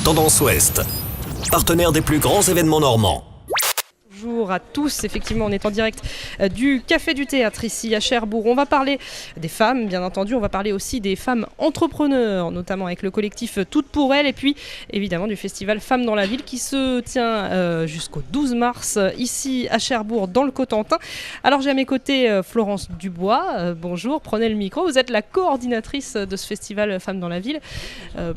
Tendance Ouest, partenaire des plus grands événements normands. Bonjour à tous, effectivement on est en direct du Café du Théâtre ici à Cherbourg. On va parler des femmes bien entendu, on va parler aussi des femmes entrepreneurs, notamment avec le collectif Toutes pour elles et puis évidemment du festival Femmes dans la ville qui se tient jusqu'au 12 mars ici à Cherbourg dans le Cotentin. Alors j'ai à mes côtés Florence Dubois, bonjour, prenez le micro, vous êtes la coordinatrice de ce festival Femmes dans la ville.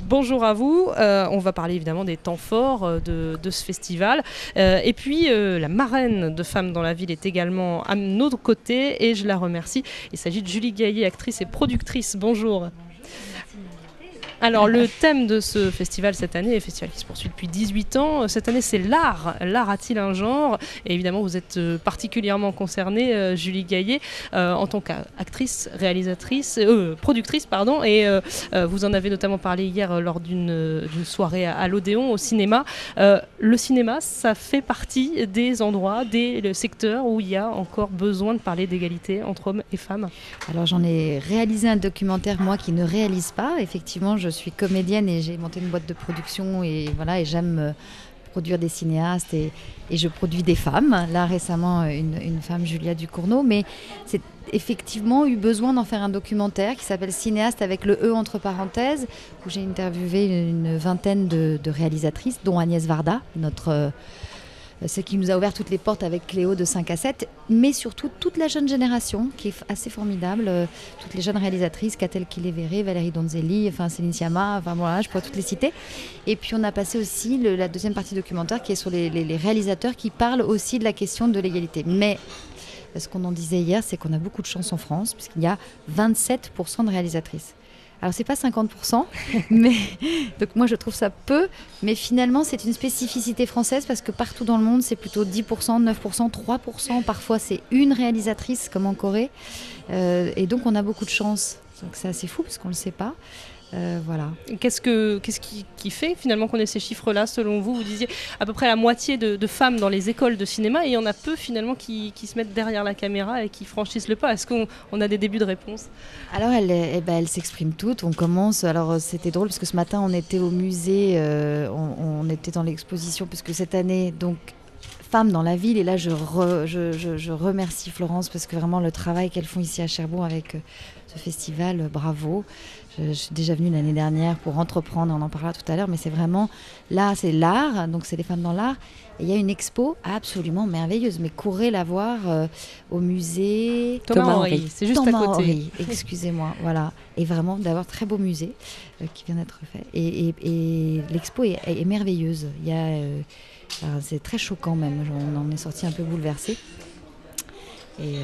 Bonjour à vous, on va parler évidemment des temps forts de ce festival et puis la marraine de Femmes dans la ville est également à notre côté et je la remercie. Il s'agit de Julie Gaillet, actrice et productrice. Bonjour. Alors le thème de ce festival cette année, un festival qui se poursuit depuis 18 ans, cette année c'est l'art. L'art a-t-il un genre ? Et évidemment vous êtes particulièrement concernée, Julie Gaillet, en tant qu'actrice, réalisatrice, productrice, pardon, et vous en avez notamment parlé hier lors d'une soirée à l'Odéon au cinéma. Le cinéma, ça fait partie des endroits, des secteurs où il y a encore besoin de parler d'égalité entre hommes et femmes. Alors j'en ai réalisé un documentaire, moi qui ne réalise pas, effectivement je suis comédienne et j'ai monté une boîte de production et voilà, et j'aime produire des cinéastes et je produis des femmes. Là récemment une femme, Julia Ducournau, mais c'est effectivement eu besoin d'en faire un documentaire qui s'appelle Cinéaste avec le E entre parenthèses, où j'ai interviewé une vingtaine de réalisatrices, dont Agnès Varda, ce qui nous a ouvert toutes les portes avec Cléo de 5 à 7, mais surtout toute la jeune génération qui est assez formidable, toutes les jeunes réalisatrices, Catel Kiléveré, Valérie Donzelli, Céline Sciamma, voilà, je pourrais toutes les citer. Et puis on a passé aussi la deuxième partie documentaire qui est sur les réalisateurs qui parlent aussi de la question de l'égalité. Mais ce qu'on en disait hier, c'est qu'on a beaucoup de chance en France, puisqu'il y a 27% de réalisatrices. Alors c'est pas 50%, mais donc moi je trouve ça peu, mais finalement c'est une spécificité française parce que partout dans le monde c'est plutôt 10%, 9%, 3%, parfois c'est une réalisatrice comme en Corée, et donc on a beaucoup de chance. Donc c'est assez fou parce qu'on le sait pas. Voilà. Qu'est-ce qui fait finalement qu'on ait ces chiffres-là selon vous ? Vous disiez à peu près la moitié de femmes dans les écoles de cinéma et il y en a peu finalement qui se mettent derrière la caméra et qui franchissent le pas. Est-ce qu'on a des débuts de réponse ? Alors elles s'expriment toutes. On commence. Alors c'était drôle parce que ce matin on était au musée, on était dans l'exposition puisque cette année donc Femmes dans la ville et là je remercie Florence parce que vraiment le travail qu'elles font ici à Cherbourg avec ce festival, bravo. Je suis déjà venue l'année dernière pour entreprendre, on en parlera tout à l'heure, mais c'est vraiment, là c'est l'art, donc c'est les femmes dans l'art. Et il y a une expo absolument merveilleuse, mais courez la voir au musée Thomas Henry, c'est juste Thomas à côté. Henry, excusez-moi, voilà. Et vraiment d'avoir très beau musée qui vient d'être fait. Et l'expo est merveilleuse. Il y a, c'est très choquant même, on en est sorti un peu bouleversé. Et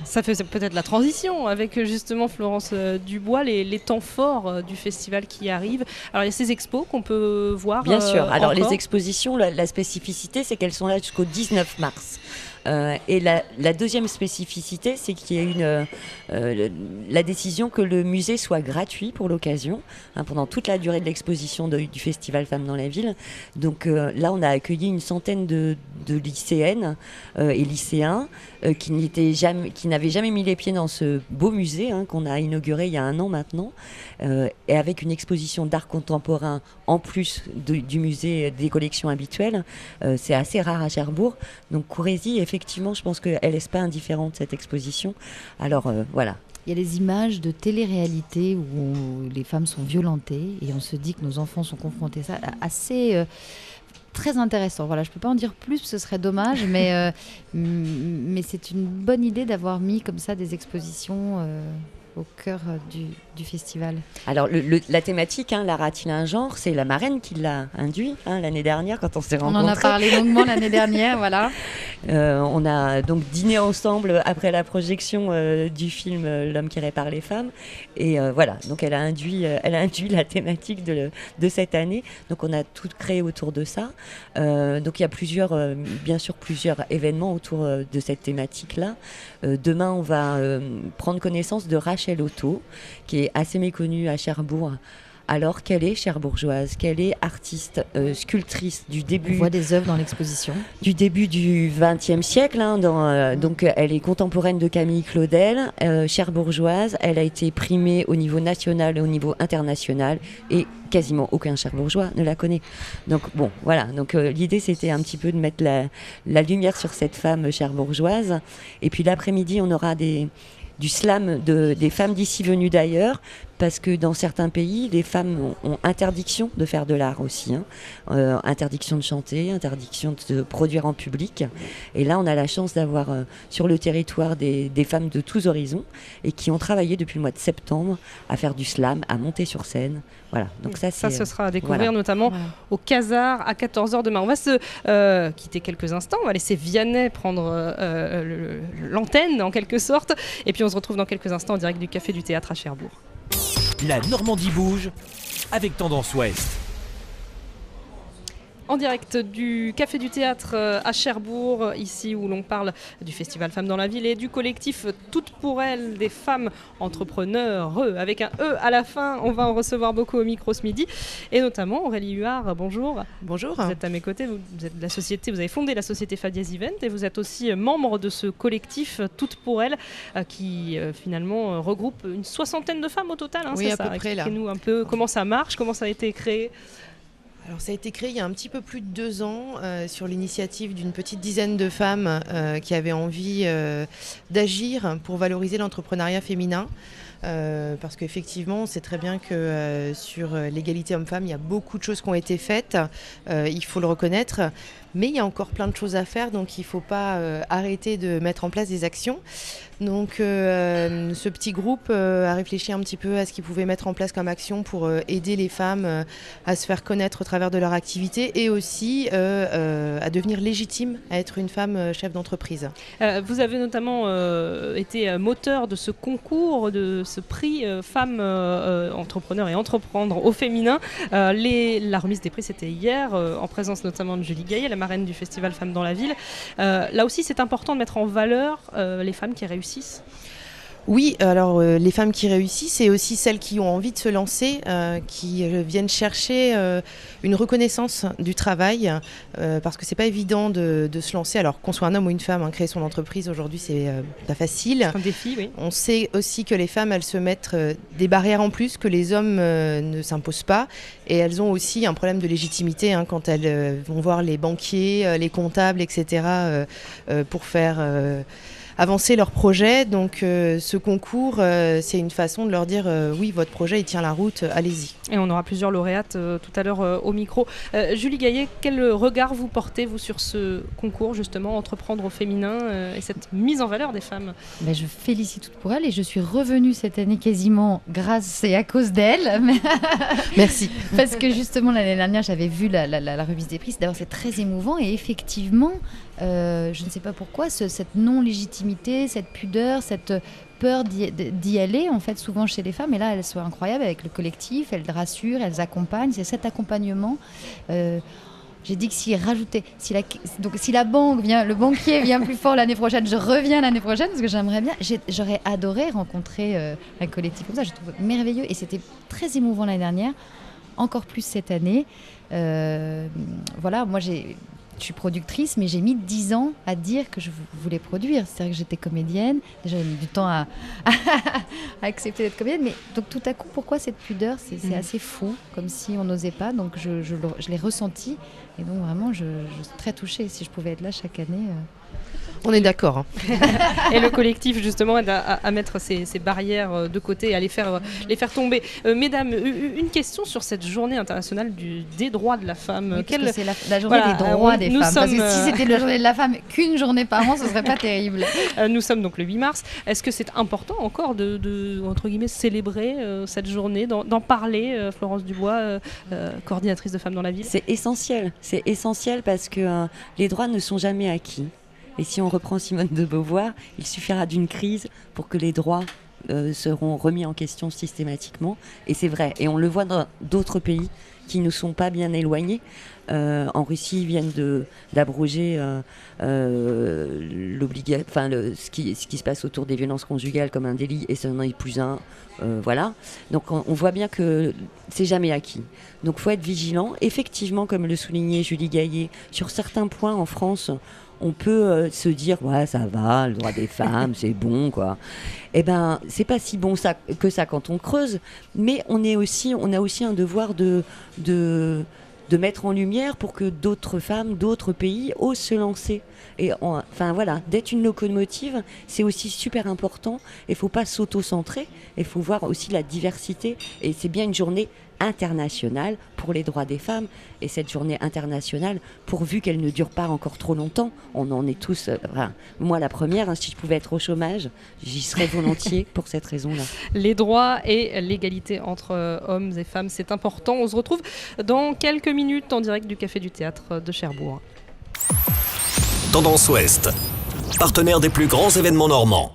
ça fait peut-être la transition avec justement Florence Dubois, les temps forts du festival qui arrivent. Alors il y a ces expos qu'on peut voir. Bien sûr, alors encore. les expositions, la spécificité c'est qu'elles sont là jusqu'au 19 mars. Et la deuxième spécificité, c'est qu'il y a la décision que le musée soit gratuit pour l'occasion, pendant toute la durée de l'exposition du festival Femmes dans la ville. Donc là, on a accueilli une centaine de lycéennes et lycéens qui n'avaient jamais mis les pieds dans ce beau musée qu'on a inauguré il y a 1 an maintenant, et avec une exposition d'art contemporain en plus du musée des collections habituelles. C'est assez rare à Cherbourg, donc courez-y. Effectivement, je pense qu'elle ne laisse pas indifférente cette exposition. Alors voilà. Il y a les images de télé-réalité où les femmes sont violentées et on se dit que nos enfants sont confrontés à ça, assez très intéressant. Voilà, je ne peux pas en dire plus, ce serait dommage, mais c'est une bonne idée d'avoir mis comme ça des expositions au cœur du festival. Alors la thématique, l'art a-t-il un genre, c'est la marraine qui l'a induit l'année dernière quand on s'est rencontrés. On en a parlé longuement l'année dernière, voilà. On a donc dîné ensemble après la projection du film L'homme qui répare les femmes. Et voilà, donc elle a induit la thématique de cette année. Donc on a tout créé autour de ça. Donc il y a bien sûr plusieurs événements autour de cette thématique-là. Demain, on va prendre connaissance de Rachel Otto, qui est assez méconnue à Cherbourg, alors qu'elle est cherbourgeoise, qu'elle est artiste, sculptrice du On début voit des œuvres dans l'exposition. du XXe siècle. Donc elle est contemporaine de Camille Claudel, cherbourgeoise. Elle a été primée au niveau national et au niveau international et quasiment aucun cherbourgeois ne la connaît. Donc bon, voilà. Donc l'idée c'était un petit peu de mettre la lumière sur cette femme cherbourgeoise. Et puis l'après-midi, on aura du slam des femmes d'ici venues d'ailleurs, parce que dans certains pays, les femmes ont interdiction de faire de l'art aussi. Interdiction de chanter, interdiction de produire en public. Et là, on a la chance d'avoir sur le territoire des femmes de tous horizons et qui ont travaillé depuis le mois de septembre à faire du slam, à monter sur scène. Voilà. Donc ça, ce sera à découvrir voilà. notamment au Casar à 14h demain. On va se quitter quelques instants. On va laisser Vianney prendre l'antenne en quelque sorte. Et puis on se retrouve dans quelques instants en direct du Café du Théâtre à Cherbourg. La Normandie bouge avec Tendance Ouest. En direct du Café du Théâtre à Cherbourg, ici où l'on parle du Festival Femmes dans la Ville et du collectif Toutes pour elles, des femmes entrepreneurs, avec un E à la fin. On va en recevoir beaucoup au micro ce midi. Et notamment Aurélie Huard, bonjour. Bonjour. Vous êtes à mes côtés, vous êtes de la société, vous avez fondé la société Fadiez Event et vous êtes aussi membre de ce collectif Toutes pour elles qui finalement regroupe une 60aine de femmes au total. Oui, c'est à ça. peu près là. Expliquez-nous un peu comment ça marche, comment ça a été créé. Alors ça a été créé il y a un petit peu plus de 2 ans sur l'initiative d'une petite dizaine de femmes qui avaient envie d'agir pour valoriser l'entrepreneuriat féminin. Parce qu'effectivement, on sait très bien que sur l'égalité homme-femme, il y a beaucoup de choses qui ont été faites, il faut le reconnaître, mais il y a encore plein de choses à faire, donc il ne faut pas arrêter de mettre en place des actions. Donc ce petit groupe a réfléchi un petit peu à ce qu'ils pouvaient mettre en place comme action pour aider les femmes à se faire connaître au travers de leur activité et aussi à devenir légitime à être une femme chef d'entreprise. Vous avez notamment été moteur de ce concours, de ce prix femmes entrepreneurs et entreprendre au féminin. La remise des prix, c'était hier, en présence notamment de Julie Gaillet, la marraine du festival Femmes dans la Ville. Là aussi, c'est important de mettre en valeur les femmes qui réussissent. Oui, alors les femmes qui réussissent et aussi celles qui ont envie de se lancer, qui viennent chercher une reconnaissance du travail, parce que c'est pas évident de se lancer. Alors qu'on soit un homme ou une femme, créer son entreprise aujourd'hui, c'est pas facile. C'est un défi, oui. On sait aussi que les femmes, elles se mettent des barrières en plus, que les hommes ne s'imposent pas. Et elles ont aussi un problème de légitimité quand elles vont voir les banquiers, les comptables, etc. Pour faire avancer leur projet. Donc ce concours, c'est une façon de leur dire oui, votre projet il tient la route, allez-y. Et on aura plusieurs lauréates tout à l'heure au micro. Julie Gaillet, quel regard vous portez vous sur ce concours justement Entreprendre au féminin et cette mise en valeur des femmes? Je félicite Toutes pour elles et je suis revenue cette année quasiment grâce et à cause d'elles. Merci. Parce que justement l'année dernière j'avais vu la remise des prix. D'abord c'est très émouvant et effectivement je ne sais pas pourquoi cette non-légitimité, cette pudeur, cette peur d'y aller en fait souvent chez les femmes, et là elles sont incroyables avec le collectif, elles rassurent, elles accompagnent, c'est cet accompagnement. J'ai dit que si la banque vient, le banquier vient plus fort l'année prochaine, je reviens l'année prochaine parce que j'aimerais bien, j'aurais adoré rencontrer un collectif comme ça, je trouve merveilleux et c'était très émouvant l'année dernière, encore plus cette année. Voilà, moi je suis productrice, mais j'ai mis 10 ans à dire que je voulais produire. C'est-à-dire que j'étais comédienne. Déjà, j'ai mis du temps à accepter d'être comédienne. Mais donc, tout à coup, pourquoi cette pudeur ? C'est assez fou, comme si on n'osait pas. Donc, je l'ai ressenti. Et donc, vraiment, je suis très touchée. Si je pouvais être là chaque année... On est d'accord. Et le collectif, justement, aide à mettre ces barrières de côté et à les faire tomber. Mesdames, une question sur cette journée internationale des droits de la femme. Oui, parce que c'est la journée des droits des femmes. Parce que si c'était la journée de la femme qu'une journée par an, ce ne serait pas terrible. Nous sommes donc le 8 mars. Est-ce que c'est important encore de entre guillemets, célébrer cette journée, d'en parler, Florence Dubois, coordinatrice de Femmes dans la Ville? C'est essentiel parce que les droits ne sont jamais acquis. Et si on reprend Simone de Beauvoir, il suffira d'une crise pour que les droits seront remis en question systématiquement. Et c'est vrai. Et on le voit dans d'autres pays qui ne sont pas bien éloignés. En Russie, ils viennent d'abroger ce qui se passe autour des violences conjugales comme un délit, et ça n'en est plus un. Voilà. Donc on voit bien que c'est jamais acquis. Donc il faut être vigilant. Effectivement, comme le soulignait Julie Gaillet, sur certains points en France, on peut se dire ouais, ça va, le droit des femmes, c'est bon, quoi. Eh ben, c'est pas si bon que ça quand on creuse, mais on a aussi un devoir de mettre en lumière pour que d'autres femmes, d'autres pays osent se lancer. Et enfin voilà, d'être une locomotive, c'est aussi super important. Il ne faut pas s'auto-centrer, il faut voir aussi la diversité. Et c'est bien une journée internationale pour les droits des femmes. Et cette journée internationale, pourvu qu'elle ne dure pas encore trop longtemps, on en est tous... moi, la première, si je pouvais être au chômage, j'y serais volontiers pour cette raison-là. Les droits et l'égalité entre hommes et femmes, c'est important. On se retrouve dans quelques minutes en direct du Café du Théâtre de Cherbourg. Tendance Ouest, partenaire des plus grands événements normands.